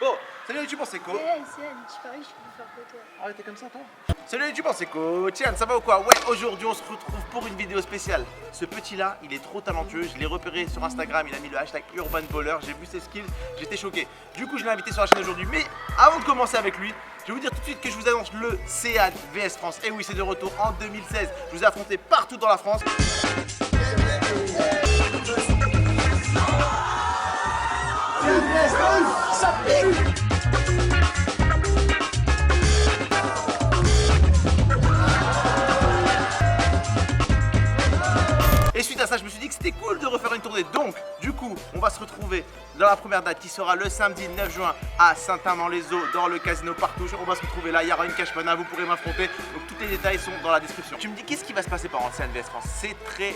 Bon, salut les youtubeurs, c'est Co. Je parie, je suis plus fort que toi. Ah ouais, t'es comme ça toi? Salut les youtubeurs, c'est Co. Tiens, ça va ou quoi? Ouais, aujourd'hui on se retrouve pour une vidéo spéciale. Ce petit là, il est trop talentueux, je l'ai repéré sur Instagram, il a mis le hashtag UrbanBaller, j'ai vu ses skills, j'étais choqué. Du coup je l'ai invité sur la chaîne aujourd'hui, mais avant de commencer avec lui, je vais vous dire tout de suite que je vous annonce le Sean VS France. Et oui, c'est de retour en 2016, je vous ai affronté partout dans la France. Et suite à ça, je me suis dit que c'était cool de refaire une tournée. Donc, du coup, on va se retrouver dans la première date qui sera le samedi 9 juin à Saint-Amand-les-Eaux dans le casino Partouche. On va se retrouver là, il y aura une cache pana, vous pourrez m'affronter. Donc, tous les détails sont dans la description. Tu me dis qu'est-ce qui va se passer pendant le CNVS France? C'est très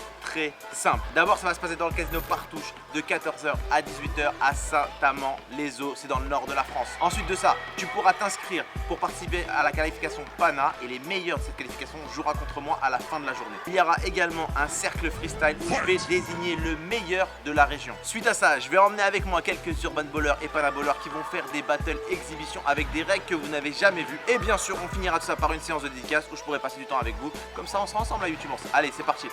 simple. D'abord, ça va se passer dans le casino Partouche de 14h à 18h à Saint-Amand-les-Eaux. C'est dans le nord de la France. Ensuite de ça, tu pourras t'inscrire pour participer à la qualification Pana et les meilleurs de cette qualification jouera contre moi à la fin de la journée. Il y aura également un cercle freestyle où je vais désigner le meilleur de la région. Suite à ça, je vais emmener avec moi quelques urban ballers et pana ballers qui vont faire des battles exhibitions avec des règles que vous n'avez jamais vues. Et bien sûr, on finira tout ça par une séance de dédicace où je pourrai passer du temps avec vous. Comme ça, on sera ensemble à YouTube. Allez, c'est parti.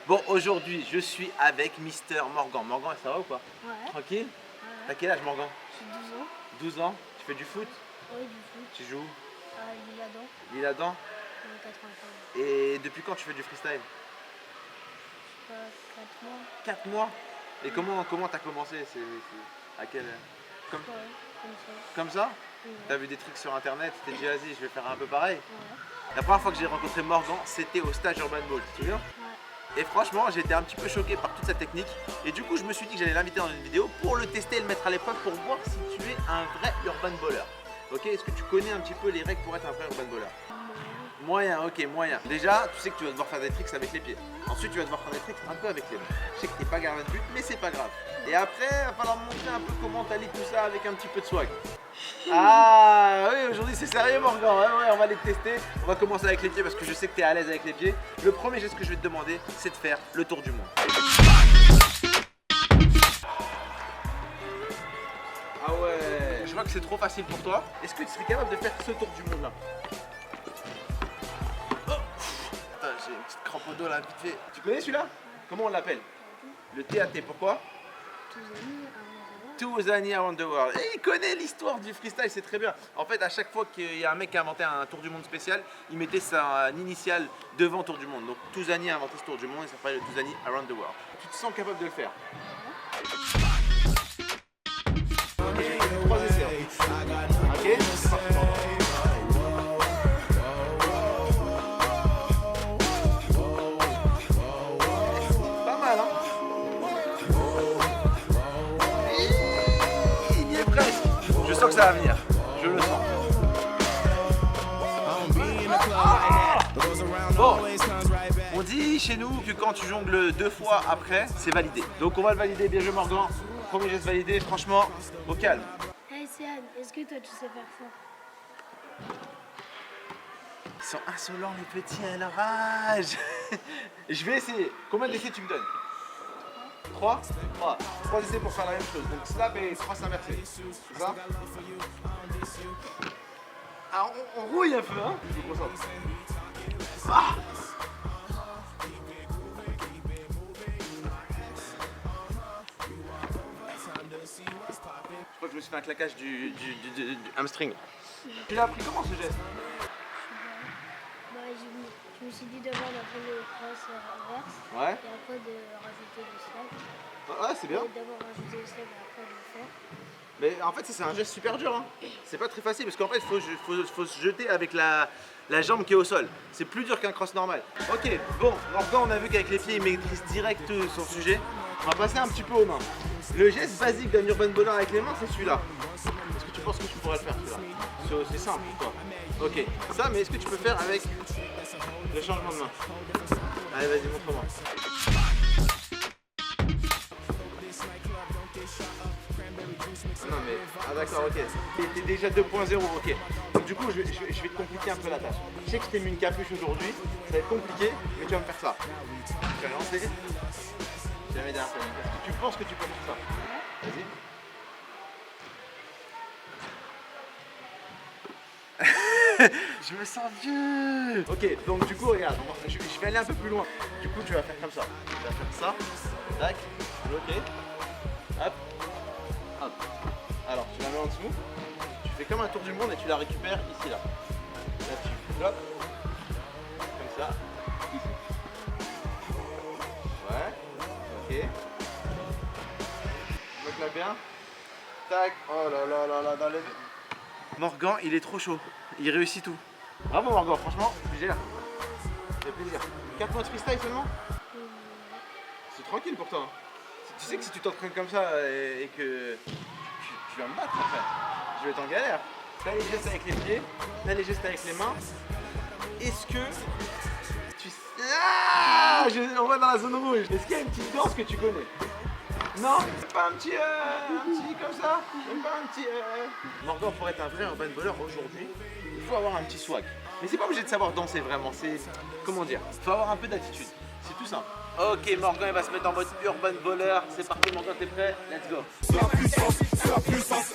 Bon, aujourd'hui, je suis avec Mister Morgan. Morgan, ça va ou quoi? Ouais. Tranquille? Ouais. T'as quel âge, Morgan? J'ai 12 ans. 12 ans. Tu fais du foot? Oui, du foot. Tu joues? L'Isle-Adam. L'Isle-Adam? 95. Et depuis quand tu fais du freestyle? 4 mois. 4 mois. Et comment t'as commencé? C'est à quel... Ouais, comme ça. Comme ça? Ouais. T'as vu des trucs sur internet, tu t'es dit vas-y je vais faire un peu pareil. Ouais. La première fois que j'ai rencontré Morgan, c'était au stage Urban Ball, tu te souviens? Ouais. Et franchement, j'ai été un petit peu choqué par toute sa technique. Et du coup, je me suis dit que j'allais l'inviter dans une vidéo pour le tester et le mettre à l'épreuve pour voir si tu es un vrai Urban Baller. Ok, est-ce que tu connais un petit peu les règles pour être un vrai Urban Baller? Moyen, ok, moyen. Déjà, tu sais que tu vas devoir faire des tricks avec les pieds. Ensuite, tu vas devoir faire des tricks un peu avec les mains. Je sais que t'es pas gardien de but, mais c'est pas grave. Et après, il va falloir me montrer un peu comment t'allies tout ça avec un petit peu de swag. Ah oui, aujourd'hui c'est sérieux Morgan, ouais, on va aller te tester. On va commencer avec les pieds parce que je sais que t'es à l'aise avec les pieds. Le premier geste que je vais te demander, c'est de faire le tour du monde. Ah ouais, je vois que c'est trop facile pour toi. Est-ce que tu serais capable de faire ce tour du monde là? J'ai une petite crampe au dos là, vite fait. Tu connais celui-là? Comment on l'appelle? Le TAT, pourquoi? Touzani Around the World. Et il connaît l'histoire du freestyle, c'est très bien. En fait, à chaque fois qu'il y a un mec qui a inventé un tour du monde spécial, il mettait sa initiale devant tour du monde. Donc Touzani a inventé ce tour du monde et ça s'appelle le Touzani Around the World. Tu te sens capable de le faire? Ok, 3 essais. Ok, c'est parti. Je sens que ça va venir, je le sens. Bon, on dit chez nous que quand tu jongles 2 fois après, c'est validé. Donc on va le valider, bien joué Morgan. Premier geste validé, franchement, au calme. Hey Sean, est-ce que toi tu sais faire ça? Ils sont insolents les petits à la rage. Je vais essayer. Combien d'essais tu me donnes? 3 essais pour faire la même chose. Donc slap et 3 inversés. C'est ça? Alors on rouille un peu, hein? Je me concentre. Ah! Je crois que je me suis fait un claquage du hamstring. Tu l'as appris comment ce geste? Bah, je me suis dit d'abord d'apprendre le cross inverse. Ouais. Et après de rajouter le slap. Ouais, c'est bien. Et d'abord rajouter le slap et après de le faire. Mais en fait, c'est un geste super dur. Hein. C'est pas très facile parce qu'en fait, il faut se jeter avec la jambe qui est au sol. C'est plus dur qu'un cross normal. Ok, bon, Morgan, on a vu qu'avec les pieds, il maîtrise direct son sujet. On va passer un petit peu aux mains. Le geste basique d'un urban baller avec les mains, c'est celui-là. Est-ce que tu penses que tu pourrais le faire celui-là? C'est simple pour toi. Ok, ça, mais est-ce que tu peux faire avec le changement de main? Allez, vas-y, montre-moi. Non mais, ah d'accord, ok. T'es déjà 2.0, ok. Donc du coup, je vais te compliquer un peu la tâche. Je sais que je t'ai mis une capuche aujourd'hui, ça va être compliqué, mais tu vas me faire ça. Tu vas lancer. Je vais m'aider un peu. Est-ce que tu penses que tu peux faire ça? Vas-y. Je me sens vieux. Ok, donc du coup, regarde, je vais aller un peu plus loin. Du coup, tu vas faire comme ça. Tu vas faire ça. Tac. Ok. Hop. Hop. Alors, tu la mets en dessous. Tu fais comme un tour du monde et tu la récupères ici, là. Là-dessus. Hop. Comme ça. Ici. Ouais. Ok. Donc là bien. Tac. Oh là là là là. Dans les... Morgan, il est trop chaud. Il réussit tout. Bravo Morgan, franchement, tu gères. Ça fait plaisir. 4 mois de freestyle seulement? C'est tranquille pour toi. Tu sais que si tu t'entraînes comme ça et que tu vas me battre après, je vais être en galère. T'as les gestes avec les pieds, t'as les gestes avec les mains. Est-ce que tu sais... Ah, on va dans la zone rouge. Est-ce qu'il y a une petite danse que tu connais? Non, pas un petit comme ça, même pas un petit... Morgan, pour être un vrai urban baller aujourd'hui, il faut avoir un petit swag. Mais c'est pas obligé de savoir danser vraiment, c'est... Comment dire? Il faut avoir un peu d'attitude, c'est tout simple. Ok, Morgan il va se mettre en mode urban baller, c'est parti Morgan, t'es prêt? Let's go. C'est la puissance, c'est la puissance.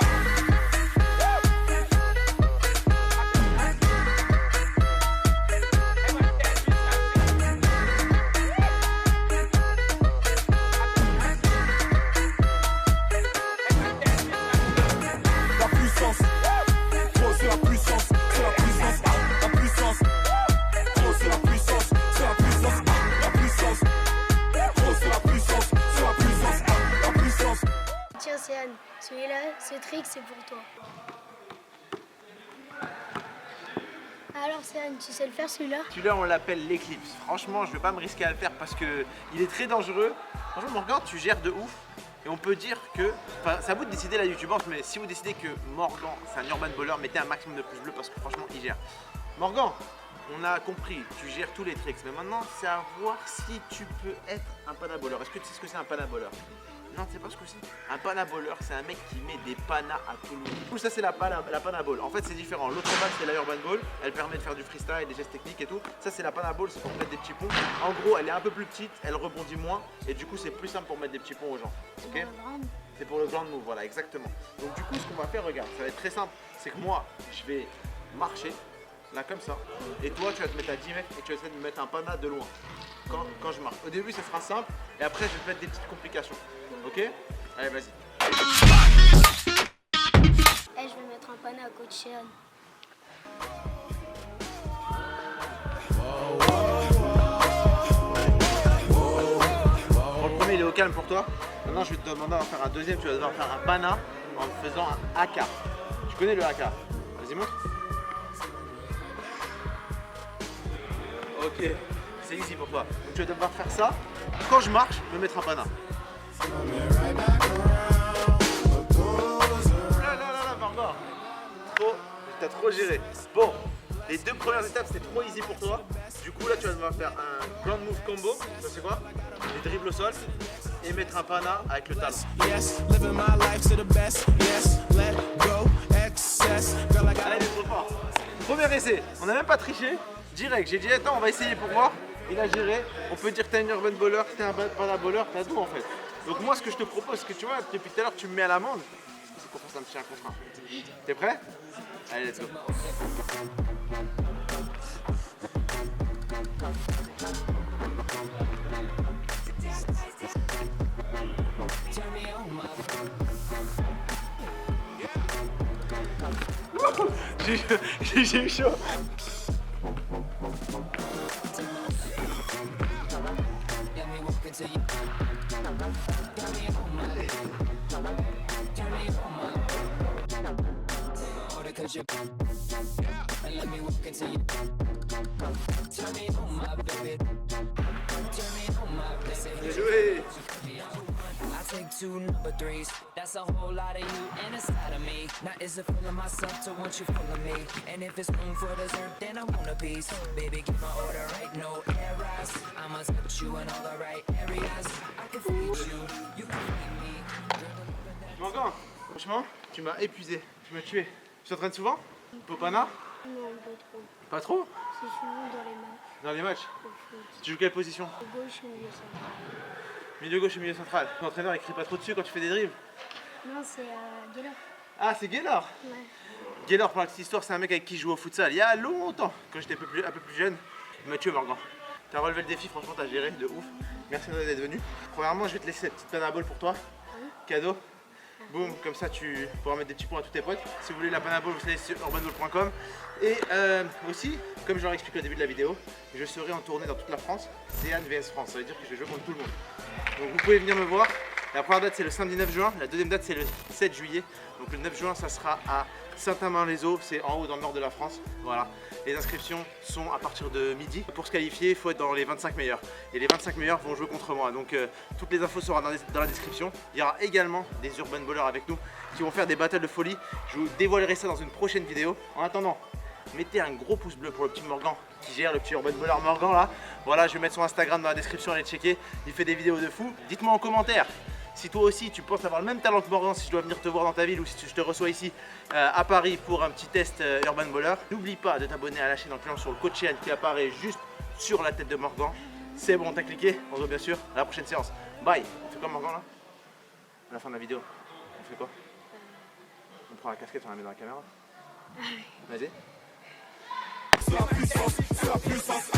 Tiens, Céane, celui-là, ce trick, c'est pour toi. Alors, Céane, tu sais le faire celui-là? Celui-là, on l'appelle l'éclipse. Franchement, je vais pas me risquer à le faire parce que il est très dangereux. Franchement, Morgan, tu gères de ouf. Et on peut dire que, enfin, c'est à vous de décider la youtubance, mais si vous décidez que Morgan, c'est un urban baller, mettez un maximum de pouces bleus parce que franchement, il gère. Morgan, on a compris, tu gères tous les tricks, mais maintenant, c'est à voir si tu peux être un panaboleur. Est-ce que tu sais ce que c'est un panaboleur? Non, tu sais pas ce que c'est. Un panaboleur, c'est un mec qui met des panas à tout le monde. Du coup, ça, c'est la panaball. En fait, c'est différent. L'autre balle, c'est la urban ball. Elle permet de faire du freestyle, des gestes techniques et tout. Ça, c'est la panaball, c'est pour mettre des petits ponts. En gros, elle est un peu plus petite, elle rebondit moins. Et du coup, c'est plus simple pour mettre des petits ponts aux gens. Ok? C'est pour le grand move, voilà, exactement. Donc, du coup, ce qu'on va faire, regarde, ça va être très simple. C'est que moi, je vais marcher, là, comme ça. Et toi, tu vas te mettre à 10 mètres et tu vas essayer de me mettre un pana de loin. Quand je marche. Au début, ça sera simple. Et après, je vais te mettre des petites complications. Ok? Allez, vas-y. Eh, je vais mettre un pana à coach Céane. Bon, le premier, il est au calme pour toi. Maintenant, je vais te demander d'en faire un deuxième. Tu vas devoir faire un pana en faisant un haka. Tu connais le haka? Vas-y, montre. Ok, c'est easy pour toi. Donc, tu vas devoir faire ça. Quand je marche, me mettre un pana. Là, Margot. T'as trop géré. Bon, les deux premières étapes, c'était trop easy pour toi. Du coup, là, tu vas devoir faire un grand move combo. Ça, c'est quoi? Des dribbles au sol et mettre un pana avec le talon. Yes, living my life to the best. Yes, let go, excess. Girl, I got Allez, trop fort. Premier essai, on n'a même pas triché. Direct, j'ai dit attends, on va essayer pour voir. Il a géré. On peut dire que t'as une urban baller, que t'es un pana baller, t'as tout en fait. Donc moi, ce que je te propose, c'est que tu vois, depuis tout à l'heure, tu me mets à l'amende. C'est qu'on fasse un petit 1 contre 1. T'es prêt? Allez, let's go. J'ai eu chaud. Bien joué. I take two number threes. That's a whole lot of you and inside of me. Now is it full of myself to want you full of me? And if it's room for dessert, then I want a piece. Baby, get my order right, no errors. I must put you in all the right areas. I can feed you, you can feed me. Morgan, franchement, tu m'as épuisé. Tu m'as tué. Tu t'entraînes souvent? Popana? Non, pas trop. Pas trop? C'est souvent dans les matchs. Dans les matchs? Au foot. Tu joues quelle position? Au gauche ou milieu central. Milieu gauche et milieu central. L'entraîneur il crie pas trop dessus quand tu fais des dribbles? Non, c'est à Guélard. Ah, c'est Gaylor. Ouais. Gaylor, pour la petite histoire, c'est un mec avec qui je joue au futsal il y a longtemps, quand j'étais un peu plus jeune. Mathieu Morgan. T'as relevé le défi, franchement, t'as géré de ouf. Merci d'être venu. Premièrement, je vais te laisser cette petite panabole pour toi. Cadeau. Boum, comme ça tu pourras mettre des petits points à tous tes potes. Si vous voulez la panabole, vous allez sur urbanball.com. Et aussi, comme je leur ai expliqué au début de la vidéo, je serai en tournée dans toute la France. Céane vs France, ça veut dire que je vais jouer contre tout le monde. Donc vous pouvez venir me voir. La première date c'est le samedi 9 juin, la deuxième date c'est le 7 juillet. Donc le 9 juin ça sera à Saint-Amand-les-Eaux, c'est en haut dans le nord de la France. Voilà. Les inscriptions sont à partir de midi. Pour se qualifier, il faut être dans les 25 meilleurs. Et les 25 meilleurs vont jouer contre moi. Donc toutes les infos seront dans la description. Il y aura également des urban ballers avec nous qui vont faire des battles de folie. Je vous dévoilerai ça dans une prochaine vidéo. En attendant, mettez un gros pouce bleu pour le petit Morgan qui gère le petit urban baller Morgan là. Voilà, je vais mettre son Instagram dans la description, allez checker. Il fait des vidéos de fou. Dites-moi en commentaire si toi aussi tu penses avoir le même talent que Morgan, si je dois venir te voir dans ta ville ou si je te reçois ici à Paris pour un petit test urban baller. N'oublie pas de t'abonner à la chaîne en cliquant sur le code Cheyenne qui apparaît juste sur la tête de Morgan. C'est bon, t'as cliqué. On se voit bien sûr à la prochaine séance. Bye. On fait quoi Morgan là? À la fin de la vidéo, on fait quoi? On prend la casquette, on la met dans la caméra. Vas-y. La puissance.